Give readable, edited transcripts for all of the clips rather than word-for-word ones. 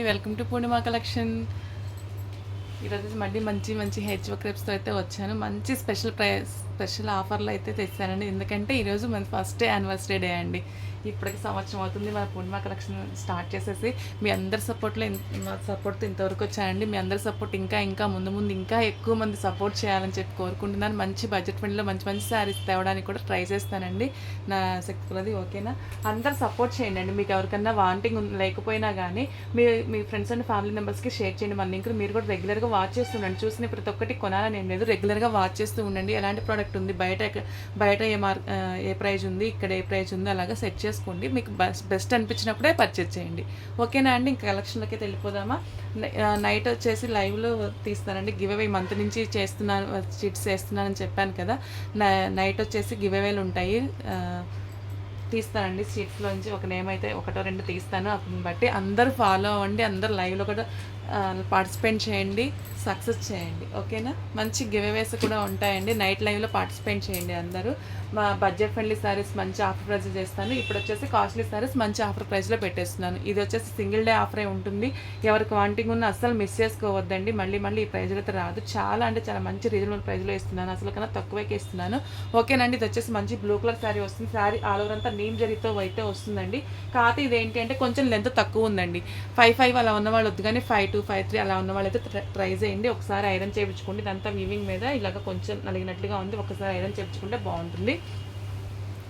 Welcome to Purnima collection. ఈరోజు మళ్ళీ మంచి మంచి హెచ్ క్రేప్స్తో అయితే వచ్చాను. మంచి స్పెషల్ ఆఫర్లో అయితే తెచ్చానండి. ఎందుకంటే ఈరోజు మన ఫస్ట్ యానివర్సరీ డే అండి. ఇప్పటికి సంవత్సరం అవుతుంది మన పూర్ణిమ కలెక్షన్ స్టార్ట్ చేసేసి. మీ అందరి సపోర్ట్తో ఇంతవరకు వచ్చానండి. మీ అందరి సపోర్ట్ ఇంకా ముందు ఇంకా ఎక్కువ మంది సపోర్ట్ చేయాలని చెప్పి కోరుకుంటున్నాను. మంచి బడ్జెట్ ఫ్రెండ్లో మంచి మంచి శారీస్ తేవడానికి కూడా ట్రై చేస్తానండి. నా శక్తి కొలది ఓకేనా. అందరు సపోర్ట్ చేయండి. మీకు ఎవరికన్నా వాంటింగ్ లేకపోయినా కానీ మీ ఫ్రెండ్స్ అండ్ ఫ్యామిలీ మెంబర్స్కి షేర్ చేయండి. మన లింక్ మీరు కూడా రెగ్యులర్గా వాచ్ చేస్తుండండి. చూసిన ప్రతి ఒక్కటి కొనాలని ఏం లేదు, రెగ్యులర్గా వాచ్ చేస్తూ ఉండండి. ఎలాంటి ప్రోడక్ట్ ఉంది, బయట ఏ ప్రైజ్ ఉంది, ఇక్కడ ఏ ప్రైజ్ ఉంది, అలాగా సెట్ చేసుకోండి. మీకు బెస్ట్ అనిపించినప్పుడే పర్చేజ్ చేయండి. ఓకేనా అండి. ఇంకా కలెక్షన్లకి వెళ్ళిపోదామా. నైట్ వచ్చేసి లైవ్లో తీస్తానండి. గివ్ అవే మంత్ నుంచి చీట్స్ చేస్తున్నానని చెప్పాను కదా. నైట్ వచ్చేసి గివ్ అవేలు ఉంటాయి, తీస్తానండి. సీట్స్లోంచి ఒక నేమ్ అయితే ఒకటో రెండు తీస్తాను. అప్పుడు బట్టి అందరూ ఫాలో అవ్వండి. అందరూ లైవ్లో కూడా పార్టిసిపేట్ చేయండి, సక్సెస్ చేయండి. ఓకేనా. మంచి గివ్ అవేస్ కూడా ఉంటాయండి. నైట్ లైవ్లో పార్టిసిపేట్ చేయండి అందరూ. మా బడ్జెట్ ఫ్రెండ్లీ శారీస్ మంచి ఆఫర్ ప్రైస్ చేస్తాను. ఇప్పుడు వచ్చేసి కాస్ట్లీ శారీస్ మంచి ఆఫర్ ప్రైస్లో పెట్టేస్తున్నాను. ఇది వచ్చేసి సింగిల్ డే ఆఫరే ఉంటుంది. ఎవరికి వాంటింగ్ ఉన్న అస్సలు మిస్ చేసుకోవద్దండి. మళ్ళీ ఈ ప్రైజ్లో అయితే రాదు. చాలా మంచి రీజనబుల్ ప్రైస్లో ఇస్తున్నాను. అసలు కన్నా తక్కువకే ఇస్తున్నాను. ఓకేనండి. ఇది వచ్చేసి మంచి బ్లూ కలర్ శారీ వస్తుంది. శారీ ఆల్ ఓవర్ అంతా నీమ్ జరీతో అయితే వస్తుందండి. కాకపోతే ఇది ఏంటి అంటే కొంచెం లెంత్ తక్కువ ఉందండి. 5'5" అలా ఉన్న వాళ్ళు వద్దు, కానీ 5'2", 5'3" అలా ఉన్న వాళ్ళు అయితే ట్రై చేయండి. ఒకసారి ఐరన్ చేయించుకోండి. ఇదంతా వీవింగ్ మీద ఇలాగ కొంచెం నలిగినట్లుగా ఉంది. ఒకసారి ఐరన్ చేయించుకుంటే బాగుంటుంది.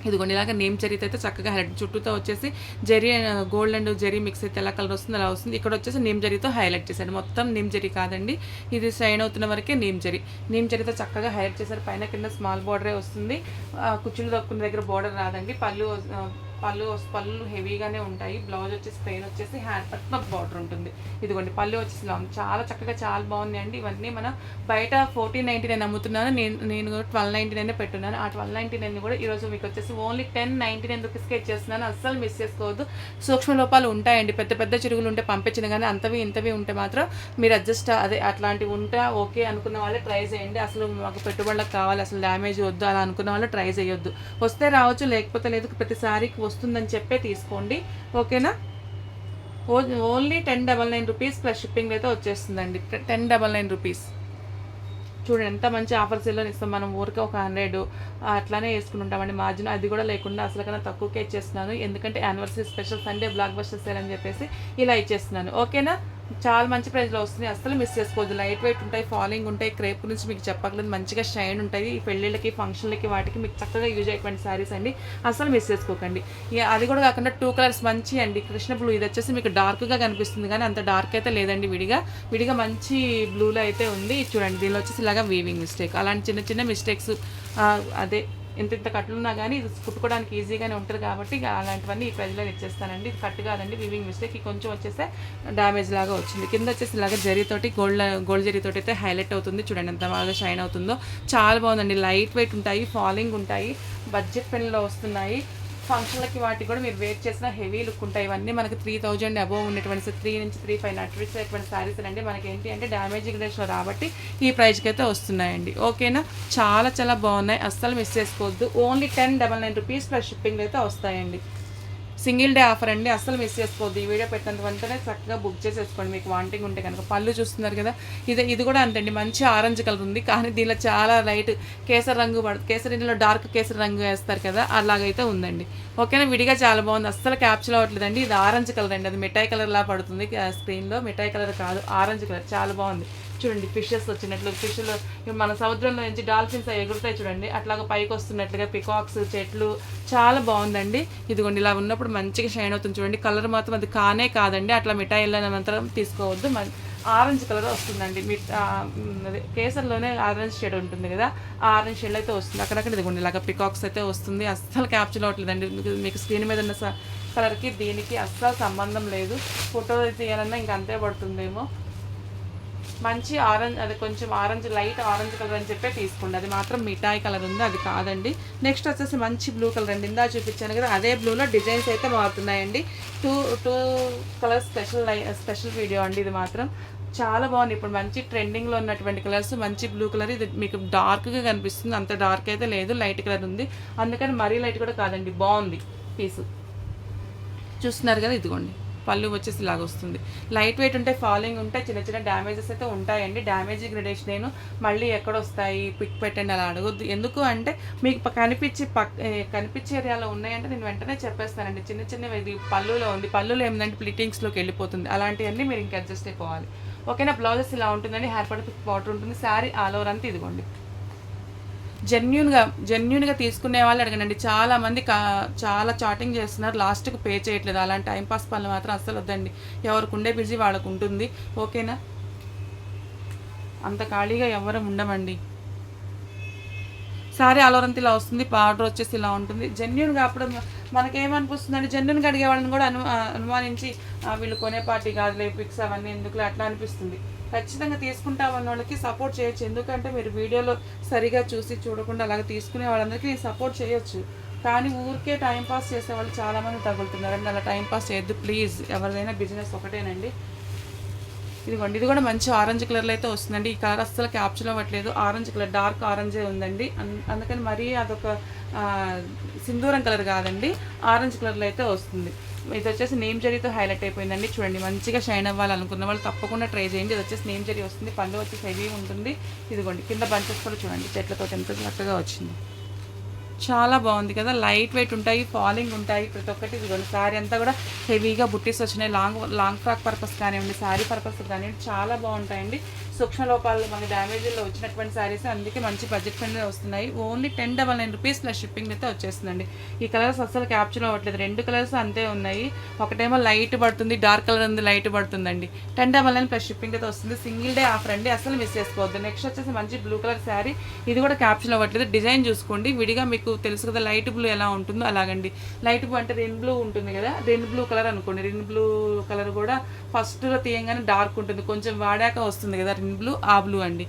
ఇదిగోండి ఇలాగ నేమ్ జరీతో అయితే చక్కగా హెడ్ చుట్టూతో వచ్చేసి zari gold and zari mix అయితే ఎలా కలర్ వస్తుంది అలా వస్తుంది. ఇక్కడ వచ్చేసి నేమ్ జరీతో హైలైట్ చేశాడు. మొత్తం నేమ్ జరీ కాదండి, ఇది షైన్ అవుతున్న వరకే నేమ్ జరీతో చక్కగా హైలైట్ చేశారు. పైన కింద స్మాల్ బార్డరే వస్తుంది. కుచ్చులు దొక్కున్న దగ్గర బార్డర్ రాదండి. పళ్ళు హెవీగానే ఉంటాయి. బ్లౌజ్ వచ్చేసి ప్లెయిన్ వచ్చేసి హ్యాండ్ పట్ల బార్డర్ ఉంటుంది. ఇదిగోండి పళ్ళు వచ్చేసి లాంగ్ చాలా చక్కగా చాలా బాగుంది అండి. ఇవన్నీ మనం బయట 1499 అమ్ముతున్నాను. నేను 1299 పెట్టున్నాను. ఆ 1299 కూడా ఈరోజు మీకు వచ్చేసి ఓన్లీ 1099 రూపీస్కే ఇచ్చేస్తున్నాను. అస్సలు మిస్ చేసుకోవద్దు. సూక్ష్మ లోపాలు ఉంటాయండి. పెద్ద చిరుగులు ఉంటే పంపించిన కానీ ఇంతవి ఉంటే మాత్రం మీరు అట్లాంటివి ఉంటే ఓకే అనుకున్న వాళ్ళే ట్రై చేయండి. అసలు మాకు పెట్టుబడులకు కావాలి, అసలు డ్యామేజ్ వద్దు అలా అనుకున్న వాళ్ళు ట్రై చేయొద్దు. వస్తే రావచ్చు, లేకపోతే లేదు. ప్రతిసారికి వస్తుందని చెప్పే తీసుకోండి. ఓకేనా. ఓన్లీ 1099 రూపీస్ ప్లస్ షిప్పింగ్ అయితే వచ్చేస్తుందండి. 1099 రూపీస్. చూడండి ఎంత మంచి ఆఫర్స్ ఇలా ఇస్తాం. మనం ఊరికే ఒక 100 అట్లానే వేసుకుంటామండి. మార్జిన్ అది కూడా లేకుండా అసలు కన్నా తక్కువకే ఇచ్చేస్తున్నాను. ఎందుకంటే anniversary special Sunday block buster sale అని చెప్పేసి ఇలా ఇచ్చేస్తున్నాను. ఓకేనా. చాలా మంచి ప్రైస్లో వస్తుంది. అస్సలు మిస్ చేసుకోవద్దు. లైట్ వెయిట్ ఉంటాయి, ఫాలింగ్ ఉంటాయి. క్రేప్ గురించి మీకు చెప్పకలేదు, మంచిగా షైన్ ఉంటాయి. ఈ పెళ్ళిళ్ళకి ఫంక్షన్లకి వాటికి మీకు చక్కగా యూజ్ అయ్యేటువంటి శారీస్ అండి. అస్సలు మిస్ చేసుకోకండి. అది కూడా కాకుండా 2 కలర్స్ మంచి అండి. కృష్ణ బ్లూ, ఇది వచ్చేసి మీకు డార్క్గా కనిపిస్తుంది కానీ అంత డార్క్ అయితే లేదండి. విడిగా మంచి బ్లూలో అయితే ఉంది. చూడండి దీనిలో వచ్చేసి ఇలాగా వీవింగ్ మిస్టేక్, అలాంటి చిన్న మిస్టేక్స్ అదే ఇంత కట్టులున్నా కానీ ఇది కుట్టుకోవడానికి ఈజీగానే ఉంటుంది కాబట్టి అలాంటివన్నీ ఈ ప్రైజ్లో ఇచ్చేస్తానండి. ఇది కట్టు కాదండి, వీవింగ్ మిస్టేక్. కొంచెం వచ్చేస్తే డ్యామేజ్ లాగా వచ్చింది. కింద వచ్చేసి ఇలాగ జరీతోటి గోల్డ్ జరీతోటి అయితే హైలైట్ అవుతుంది. చూడండి ఎంత బాగా షైన్ అవుతుందో. చాలా బాగుందండి. లైట్ వెయిట్ ఉంటాయి, ఫాలింగ్ ఉంటాయి, బడ్జెట్ పెన్లో వస్తున్నాయి. ఫంక్షన్లకి వాటికి కూడా మీరు వెయిట్ చేసిన హెవీ లుక్ ఉంటాయి. ఇవన్నీ మనకి 3000 అబోవ్ ఉన్నటువంటి 3 నుంచి 3,500 నడిచేటువంటి శారీస్ అండి. మనకి ఏంటి అంటే డ్యామేజ్ గ్రేడ్స్లో రాబట్టి ఈ ప్రైస్కి అయితే వస్తున్నాయండి. ఓకేనా. చాలా బాగున్నాయి. అస్సలు మిస్ చేసుకోవద్దు. ఓన్లీ 1099 రూపీస్ ప్లస్ షిప్పింగ్ అయితే వస్తాయండి. సింగిల్ డే ఆఫర్ అండి. అస్సలు మిస్ చేసుకోవద్దు. ఈ వీడియో పెట్టినంత వెంటనే చక్కగా బుక్ చేసేసుకోండి మీకు వాంటింగ్ ఉంటే కనుక. పళ్ళు చూస్తున్నారు కదా, ఇది కూడా అంతండి. మంచి ఆరెంజ్ కలర్ ఉంది కానీ దీనిలో చాలా లైట్ కేసరి రంగు కేసరిలో డార్క్ కేసరి రంగు వేస్తారు కదా, అలాగైతే ఉందండి. ఓకేనా. విడిగా చాలా బాగుంది. అస్సలు క్యాప్చర్ అవ్వట్లేదండి. ఇది ఆరెంజ్ కలర్ అండి. అది మిఠాయి కలర్ లా పడుతుంది స్క్రీన్లో. మిఠాయి కలర్ కాదు, ఆరెంజ్ కలర్. చాలా బాగుంది. చూడండి ఫిషెస్ వచ్చినట్లు, ఫిష్లు మన సముద్రంలో నుంచి డాల్ఫిన్స్ ఎగురుతాయి చూడండి, అట్లాగా పైకి వస్తున్నట్లుగా పికాక్స్, చెట్లు చాలా బాగుందండి. ఇదిగోండి ఇలా ఉన్నప్పుడు మంచిగా షైన్ అవుతుంది. చూడండి కలర్ మాత్రం అది కాదండి. అట్లా మిఠాయి మాత్రం తీసుకోవద్దు. ఆరెంజ్ కలర్ వస్తుందండి. కేసర్లోనే ఆరెంజ్ షేడ్ ఉంటుంది కదా, ఆ ఆరెంజ్ షేడ్ అయితే వస్తుంది. అక్కడక్కడ ఇదిగోండి ఇలాగ పికాక్స్ అయితే వస్తుంది. అస్సలు క్యాప్చర్ అవ్వట్లేదండి. మీకు స్క్రీన్ మీద ఉన్న కలర్కి దీనికి అస్సలు సంబంధం లేదు. ఫోటో తీయాలన్నా ఇంక అంతే పడుతుందేమో. మంచి ఆరెంజ్, అది కొంచెం ఆరెంజ్, లైట్ ఆరెంజ్ కలర్ అని చెప్పే తీసుకోండి. అది మాత్రం మిఠాయి కలర్ ఉంది, అది కాదండి. నెక్స్ట్ వచ్చేసి మంచి బ్లూ కలర్ అండి. ఇందా చూపించాను కదా, అదే బ్లూలో డిజైన్స్ అయితే మారుతున్నాయండి. టూ కలర్స్ స్పెషల్ వీడియో అండి. ఇది మాత్రం చాలా బాగుంది. ఇప్పుడు మంచి ట్రెండింగ్లో ఉన్నటువంటి కలర్స్. మంచి బ్లూ కలర్, ఇది మీకు డార్క్గా కనిపిస్తుంది. అంత డార్క్ అయితే లేదు, లైట్ కలర్ ఉంది. అందుకని మరీ లైట్ కూడా కాదండి, బాగుంది పీసు. చూస్తున్నారు కదా, ఇదిగోండి పళ్ళు వచ్చేసి ఇలాగ వస్తుంది. లైట్ వెయిట్ ఉంటే, ఫాలింగ్ ఉంటే చిన్న చిన్న డ్యామేజెస్ అయితే ఉంటాయండి. డ్యామేజ్ గ్రేడేషన్ నేను మళ్ళీ ఎక్కడొస్తాయి పిక్ పెట్టండి అలా అడగొద్దు. ఎందుకు అంటే మీకు కనిపించే ఏరియాలో ఉన్నాయంటే నేను వెంటనే చెప్పేస్తానండి. చిన్న చిన్నవి ఇది పళ్ళులో ఉంది, పళ్ళులో ఏమిటంటే ప్లీటింగ్స్లోకి వెళ్ళిపోతుంది. అలాంటివన్నీ మీరు ఇంకా అడ్జస్ట్ అయిపోవాలి. ఓకేనా. బ్లౌజెస్ ఇలా ఉంటుందండి. హెయిర్ పట్టు పిక్ బార్డర్ ఉంటుంది. శారీ ఆల్ ఓవర్ అంతా ఇదిగోండి. జెన్యున్గా తీసుకునే వాళ్ళు అడగండి. చాలామంది చాలా చాటింగ్ చేస్తున్నారు, లాస్ట్కి పే చేయట్లేదు. అలాంటి టైంపాస్ పనులు మాత్రం అస్సలు వద్దండి. ఎవరికి ఉండే బిజీ వాళ్ళకు ఉంటుంది. ఓకేనా. అంత ఖాళీగా ఎవరు ఉండమండి. సారీ ఆలోరంతా ఇలా వస్తుంది. బార్డర్ వచ్చేసి ఇలా ఉంటుంది. జెన్యున్గా అప్పుడు మనకేమనిపిస్తుందండి, జెన్యున్గా అడిగే వాళ్ళని కూడా అనుమానించి వీళ్ళు కొనే పార్టీ కాదులే, పిక్స్ అవన్నీ ఎందుకులే అట్లా అనిపిస్తుంది. ఖచ్చితంగా తీసుకుంటామన్న వాళ్ళకి సపోర్ట్ చేయొచ్చు. ఎందుకంటే మీరు వీడియోలో సరిగా చూసి చూడకుండా అలాగే తీసుకునే వాళ్ళందరికీ నేను సపోర్ట్ చేయొచ్చు. కానీ ఊరికే టైంపాస్ చేసే వాళ్ళు చాలామంది తగులుతున్నారండి. అలా టైంపాస్ చేయొద్దు ప్లీజ్. ఎవరిదైనా బిజినెస్ ఒకటేనండి. ఇదిగోండి, ఇది కూడా మంచి ఆరెంజ్ కలర్లో అయితే వస్తుందండి. ఈ కలర్ అస్సలు క్యాప్చర్ అవ్వట్లేదు. ఆరెంజ్ కలర్, డార్క్ ఆరెంజే ఉందండి. అందుకని మరీ అదొక సింధూరం కలర్ కాదండి, ఆరెంజ్ కలర్లో అయితే వస్తుంది. ఇది వచ్చేసి నేమ్ జరీతో హైలైట్ అయిపోయిందండి. చూడండి, మంచిగా షైన్ అవ్వాలనుకున్న వాళ్ళు తప్పకుండా ట్రై చేయండి. ఇది వచ్చేసి నేమ్ జరీ వస్తుంది. పళ్ళు వచ్చేసి హెవీ ఉంటుంది. ఇదిగోండి, కింద బంచెస్ కూడా చూడండి చెట్లతో ఎంత చక్కగా వచ్చింది. చాలా బాగుంది కదా. లైట్ వెయిట్ ఉంటాయి, ఫాలింగ్ ఉంటాయి ప్రతి ఒక్కటి. ఇదిగోండి, శారీ అంతా కూడా హెవీగా బుట్టీస్ వచ్చినాయి. లాంగ్ ఫ్రాక్ పర్పస్ కానివ్వండి, శారీ పర్పస్ కానివ్వండి, చాలా బాగుంటాయండి. సూక్ష్మ లోపాలు మన డ్యామేజ్లో వచ్చినటువంటి శారీస్, అందుకే మంచి బడ్జెట్ ఫ్రెండ్లీ వస్తున్నాయి. ఓన్లీ 1099 రూపీస్ ప్లస్ షిప్పింగ్ అయితే వచ్చేస్తుందండి. ఈ కలర్స్ అస్సలు క్యాప్చర్ అవ్వట్లేదు. 2 కలర్స్ అంతే ఉన్నాయి. ఒకటేమో లైట్ పడుతుంది, డార్క్ కలర్ ఉంది, లైట్ పడుతుందండి. 1099 ప్లస్ షిప్పింగ్ అయితే వస్తుంది. సింగిల్ డే ఆఫర్ అండి, అసలు మిస్ చేసుకోవద్దు. నెక్స్ట్ వచ్చేసి మంచి బ్లూ కలర్ శారీ. ఇది కూడా క్యాప్చర్ అవ్వట్లేదు. డిజైన్ చూసుకోండి విడిగా, మీకు తెలుసు కదా లైట్ బ్లూ ఎలా ఉంటుందో అలాగండి. లైట్ బ్లూ అంటే రెయిన్ బ్లూ ఉంటుంది కదా, రెయిన్ బ్లూ కలర్ అనుకోండి. రెయిన్ బ్లూ కలర్ కూడా ఫస్ట్లో తీయంగానే డార్క్ ఉంటుంది, కొంచెం వాడాక వస్తుంది కదా రెయిన్ బ్లూ, ఆ బ్లూ అండి.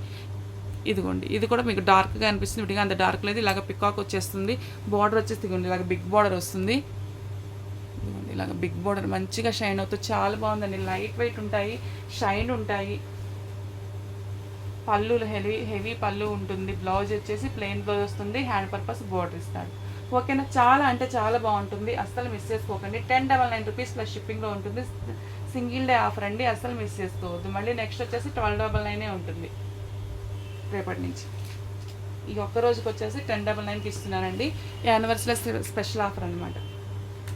ఇదిగోండి, ఇది కూడా మీకు డార్క్గా అనిపిస్తుంది. విడిగా అంత డార్క్ లేదు. ఇలాగ పికాక్ వచ్చేస్తుంది. బార్డర్ వచ్చేసి ఇదిగోండి ఇలాగ బిగ్ బార్డర్ వస్తుంది. ఇదిగోండి ఇలాగ బిగ్ బార్డర్ మంచిగా షైన్ అవుతుంది. చాలా బాగుందండి. లైట్ వెయిట్ ఉంటాయి, షైన్ ఉంటాయి. పళ్ళు హెవీ పళ్ళు ఉంటుంది. బ్లౌజ్ వచ్చేసి ప్లెయిన్ బ్లౌజ్ వస్తుంది. హ్యాండ్ పర్పస్ బార్డర్ ఇస్తాడు. ఓకేనా. చాలా అంటే చాలా బాగుంటుంది, అస్సలు మిస్ చేసుకోకండి. 1099 రూపీస్ ప్లస్ షిప్పింగ్లో ఉంటుంది. సింగిల్ డే ఆఫర్ అండి, అస్సలు మిస్ చేసుకోవద్దు. మళ్ళీ నెక్స్ట్ వచ్చేసి 1299 ఉంటుంది రేపటి నుంచి. ఈ ఒక్క రోజుకి వచ్చేసి 1099కి ఇస్తున్నానండి. యానివర్సరీ స్పెషల్ ఆఫర్ అనమాట.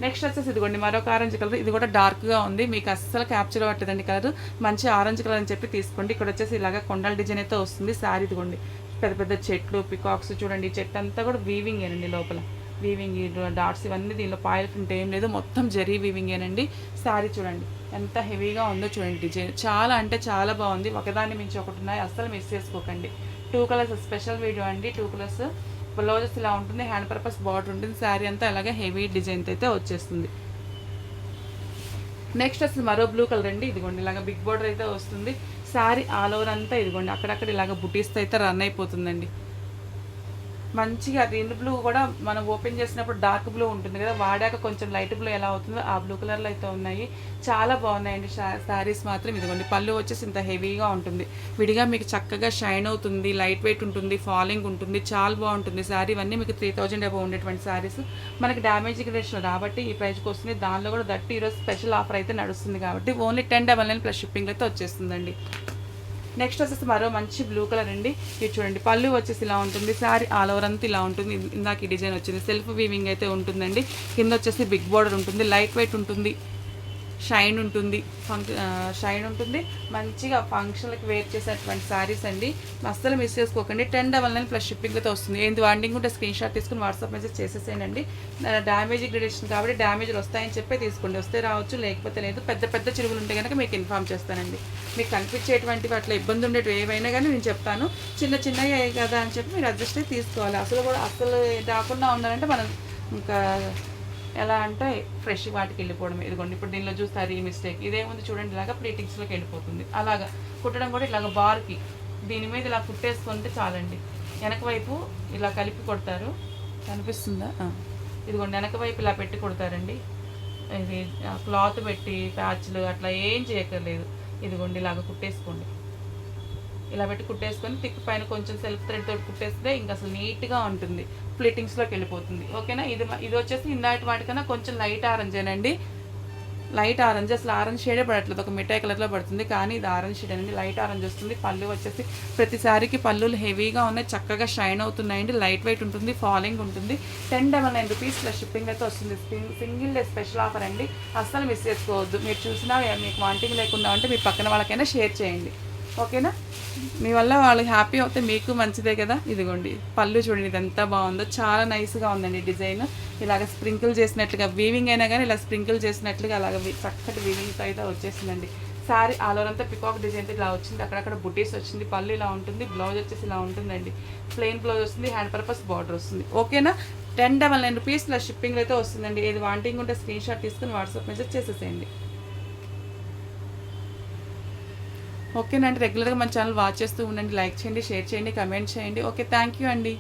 నెక్స్ట్ వచ్చేసి ఇదిగోండి మరొక ఆరెంజ్ కలర్. ఇది కూడా డార్క్గా ఉంది, మీకు అస్సలు క్యాప్చర్ అవ్వట్లేదండి కలర్. మంచి ఆరెంజ్ కలర్ అని చెప్పి తీసుకోండి. ఇక్కడ వచ్చేసి ఇలాగ కొండల డిజైన్ అయితే వస్తుంది. శారీ ఇదిగోండి పెద్ద పెద్ద చెట్లు, పికాక్స్ చూడండి. ఈ చెట్టు అంతా కూడా వీవింగ్ ఏనండి, లోపల వీవింగ్ డాట్స్ ఇవన్నీ. దీనిలో పాయిల్ ప్రింట్ ఏం లేదు, మొత్తం జరీ వీవింగ్ ఏనండి. శారీ చూడండి ఎంత హెవీగా ఉందో చూడండి. డిజైన్ చాలా అంటే చాలా బాగుంది. ఒకదాన్ని మించి ఒకటి ఉన్నాయి, అస్సలు మిస్ చేసుకోకండి. 2 కలర్స్ స్పెషల్ వీడియో అండి. 2 కలర్స్. బ్లౌజెస్ ఇలా ఉంటుంది, హ్యాండ్ పర్పస్ బార్డర్ ఉంటుంది. శారీ అంతా అలాగే హెవీ డిజైన్తో అయితే వచ్చేస్తుంది. నెక్స్ట్ అసలు మరో బ్లూ కలర్ అండి. ఇదిగోండి ఇలాగ బిగ్ బార్డర్ అయితే వస్తుంది. శారీ ఆల్ ఓవర్ అంతా ఇదిగోండి అక్కడక్కడ ఇలాగ బుటీస్తో అయితే రన్ అయిపోతుందండి. మంచిగా రెయిన్ బ్లూ కూడా మనం ఓపెన్ చేసినప్పుడు డార్క్ బ్లూ ఉంటుంది కదా, వాడాక కొంచెం లైట్ బ్లూ ఎలా అవుతుందో ఆ బ్లూ కలర్లో అయితే ఉన్నాయి. చాలా బాగున్నాయండి శారీస్ మాత్రం. ఇదిగోండి పళ్ళు వచ్చేసి ఇంత హెవీగా ఉంటుంది. విడిగా మీకు చక్కగా షైన్ అవుతుంది, లైట్ వెయిట్ ఉంటుంది, ఫాలింగ్ ఉంటుంది, చాలా బాగుంటుంది శారీ. ఇవన్నీ మీకు 3000 అబౌవ్ ఉండేటువంటి శారీస్ మనకి డ్యామేజ్ గ్రేషన్ కాబట్టి ఈ ప్రైస్కి వస్తుంది. దానిలో కూడా దట్టి ఈరోజు స్పెషల్ ఆఫర్ అయితే నడుస్తుంది కాబట్టి ఓన్లీ 1099 ప్లస్ షిప్పింగ్ అయితే వచ్చేస్తుందండి. నెక్స్ట్ వచ్చేసి మరో మంచి బ్లూ కలర్ అండి. ఇది చూడండి పళ్ళు వచ్చేసి ఇలా ఉంటుంది. శారీ ఆల్ ఓవర్ అంతా ఇలా ఉంటుంది. ఇందాక ఈ డిజైన్ వచ్చింది, సెల్ఫ్ వీవింగ్ అయితే ఉంటుందండి. కింద వచ్చేసి బిగ్ బార్డర్ ఉంటుంది, లైట్ వెయిట్ ఉంటుంది, షైన్ ఉంటుంది, షైన్ ఉంటుంది. మంచిగా ఫంక్షన్లకు వేర్ చేసేటువంటి శారీస్ అండి, అస్సలు మిస్ చేసుకోకండి. 1099 ప్లస్ షిప్పింగ్ అయితే వస్తుంది. ఏంటి వాడింగ్ ఉంటే స్క్రీన్ షాట్ తీసుకుని వాట్సాప్ మెసేజ్ చేసేసేయండి. డ్యామేజ్ గ్రేడేషన్ కాబట్టి డ్యామేజ్లు వస్తాయని చెప్పి తీసుకోండి. వస్తే రావచ్చు, లేకపోతే లేదు. పెద్ద పెద్ద చిరుగులు ఉంటే కనుక మీకు ఇన్ఫామ్ చేస్తానండి. మీకు కనిపించేటువంటివి అట్లా ఇబ్బంది ఉండేవి ఏవైనా కానీ నేను చెప్తాను. చిన్న చిన్నవి కదా అని చెప్పి మీరు అడ్జస్ట్ అయ్యి తీసుకోవాలి. అసలు రాకుండా ఉండాలంటే మనం ఇంకా ఎలా అంటే ఫ్రెష్ వాటికి వెళ్ళిపోవడం. ఇదిగోండి ఇప్పుడు దీనిలో చూస్తారు ఈ మిస్టేక్. ఇదేముంది చూడండి, ఇలాగా ప్లీటింగ్స్లోకి వెళ్ళిపోతుంది. అలాగా కుట్టడం కూడా ఇలాగ బార్కి దీని మీద ఇలా కుట్టేసుకుంటే చాలండి. వెనక వైపు ఇలా కలిపి కొడతారు, కనిపిస్తుందా? ఇదిగోండి వెనక వైపు ఇలా పెట్టి కొడతారండి. ఇది క్లాత్ పెట్టి ప్యాచ్లు అట్లా ఏం చేయక్కర్లేదు. ఇదిగోండి ఇలాగ కుట్టేసుకోండి. ఇలా పెట్టి కుట్టేసుకొని థిక్ పైన కొంచెం సెల్ఫ్ థ్రెడ్ తోటి కుట్టేస్తే ఇంకా అసలు నీట్గా ఉంటుంది, ప్లీటింగ్స్లోకి వెళ్ళిపోతుంది. ఓకేనా. ఇది వచ్చేసి ఇందాటి వాటికన్నా కొంచెం లైట్ ఆరెంజేనండి. లైట్ ఆరెంజ్, అసలు ఆరెంజ్ షేడే పడట్లేదు, ఒక మిఠాయి కలర్లో పడుతుంది, కానీ ఇది ఆరెంజ్ షేడ్ అండి, లైట్ ఆరెంజ్ వస్తుంది. పళ్ళు వచ్చేసి ప్రతిసారికి పళ్ళులు హెవీగా ఉన్నాయి, చక్కగా షైన్ అవుతున్నాయండి, లైట్ వెయిట్ ఉంటుంది, ఫాలింగ్ ఉంటుంది. 1099 రూపీస్ ప్లస్ షిప్పింగ్ అయితే వస్తుంది. సింగిల్ డే స్పెషల్ ఆఫర్ అండి, అస్సలు మిస్ చేసుకోవద్దు. మీరు చూసినా మీకు వాంటింగ్ లేకుండా ఉంటే మీ పక్కన వాళ్ళకైనా షేర్ చేయండి, ఓకేనా? మీ వల్ల వాళ్ళు హ్యాపీ అవుతే మీకు మంచిదే కదా. ఇదిగోండి పళ్ళు చూడండి, ఇది ఎంత బాగుందో, చాలా నైస్గా ఉందండి డిజైన్. ఇలాగ స్ప్రింకిల్ చేసినట్లుగా, వీవింగ్ అయినా కానీ ఇలా స్ప్రింకిల్ చేసినట్లుగా అలాగ చక్కటి వీవింగ్తో అయితే వచ్చేసిందండి. శారీ ఆల్ ఓవర్ అంతా పికాక్ డిజైన్తో ఇలా వచ్చింది, అక్కడక్కడ బుటీస్ వచ్చింది, పళ్ళు ఇలా ఉంటుంది, బ్లౌజ్ వచ్చేసి ఇలా ఉంటుందండి, ప్లెయిన్ బ్లౌజ్ వస్తుంది, హ్యాండ్ పర్పస్ బార్డర్ వస్తుంది, ఓకేనా? 1099 రూపీస్ ప్లస్ షిప్పింగ్ అయితే వస్తుందండి. ఏది వాంటింగ్ ఉంటే స్క్రీన్ షాట్ తీసుకుని వాట్సాప్ మెసేజ్ చేసేసేయండి, ఓకేనండి? రెగ్యులర్గా మన ఛానల్ వాచ్ చేస్తూ ఉండండి, లైక్ చేయండి, షేర్ చేయండి, కమెంట్ చేయండి. ఓకే, థ్యాంక్ యూ అండి.